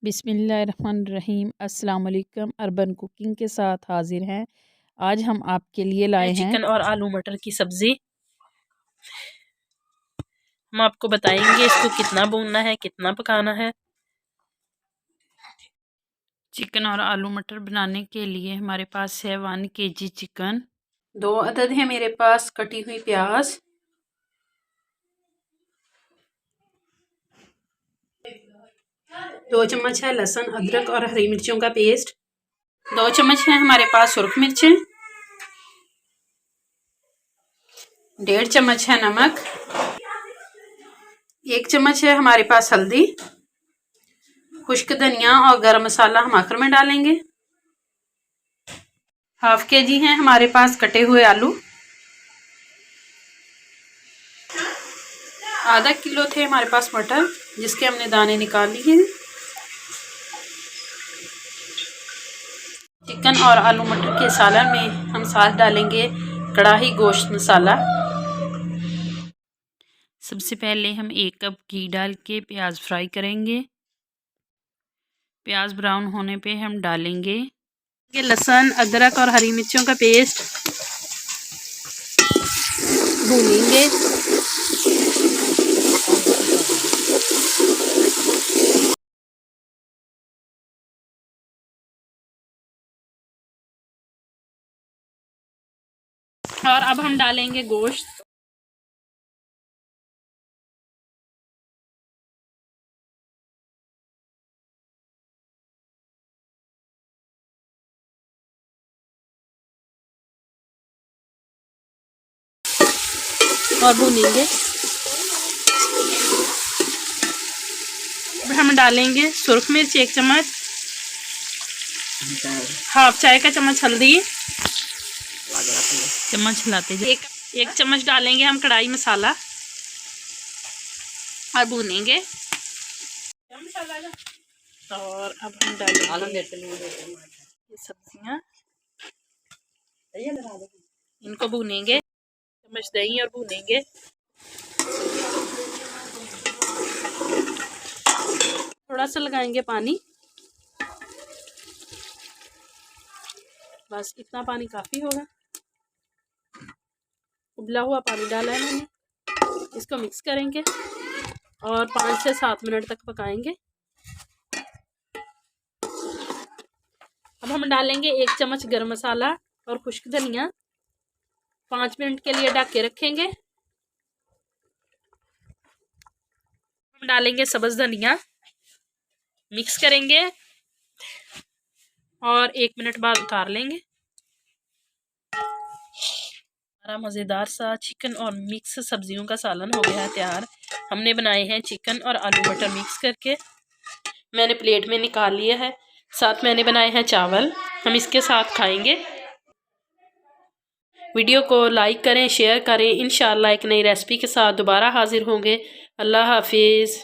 बिस्मिल्लाहिर्रहमानिर्रहीम। अस्सलाम वालेकुम। अर्बन कुकिंग के साथ हाजिर हैं। आज हम आपके लिए लाए हैं चिकन और आलू मटर की सब्ज़ी। हम आपको बताएंगे इसको कितना भूनना है, कितना पकाना है। चिकन और आलू मटर बनाने के लिए हमारे पास है 1 kg चिकन। 2 अदद है मेरे पास कटी हुई प्याज। 2 चम्मच है लहसुन अदरक और हरी मिर्चों का पेस्ट। 2 चम्मच है हमारे पास सुरख मिर्चें। 1.5 चम्मच है नमक। 1 चम्मच है हमारे पास हल्दी। खुश्क धनिया और गरम मसाला हम आखिर में डालेंगे। 1/2 kg है हमारे पास कटे हुए आलू। आधा किलो थे हमारे पास मटर, जिसके हमने दाने निकाल लिए हैं। चिकन और आलू मटर के सालन में हम साथ डालेंगे कढ़ाई गोश्त मसाला। सबसे पहले हम 1 कप घी डाल के प्याज फ्राई करेंगे। प्याज ब्राउन होने पे हम डालेंगे लहसुन अदरक और हरी मिर्चों का पेस्ट। भूनेंगे। और अब हम डालेंगे गोश्त। और भूनेंगे। अब हम डालेंगे सुरख मिर्च 1 चम्मच, 1/2 चाय का चम्मच हल्दी, चम्मच हिलाते जाओ। 1 चम्मच डालेंगे हम कढ़ाई मसाला और भूनेंगे। और अब हम डालेंगे ये सब्जियां, इनको भूनेंगे। चम्मच दही और भूनेंगे। थोड़ा सा लगाएंगे पानी, बस इतना पानी काफ़ी होगा। उबला हुआ पानी डाला है मैंने। इसको मिक्स करेंगे और 5 से 7 मिनट तक पकाएंगे। अब हम डालेंगे 1 चम्मच गरम मसाला और खुश्क धनिया। 5 मिनट के लिए ढक के रखेंगे। हम डालेंगे सब्ज धनिया, मिक्स करेंगे और 1 मिनट बाद उतार लेंगे। हमारा मज़ेदार सा चिकन और मिक्स सब्जियों का सालन हो गया है तैयार। हमने बनाए हैं चिकन और आलू मटर मिक्स करके। मैंने प्लेट में निकाल लिया है। साथ मैंने बनाए हैं चावल, हम इसके साथ खाएंगे। वीडियो को लाइक करें, शेयर करें। इंशाअल्लाह एक नई रेसिपी के साथ दोबारा हाजिर होंगे। अल्लाह हाफिज़।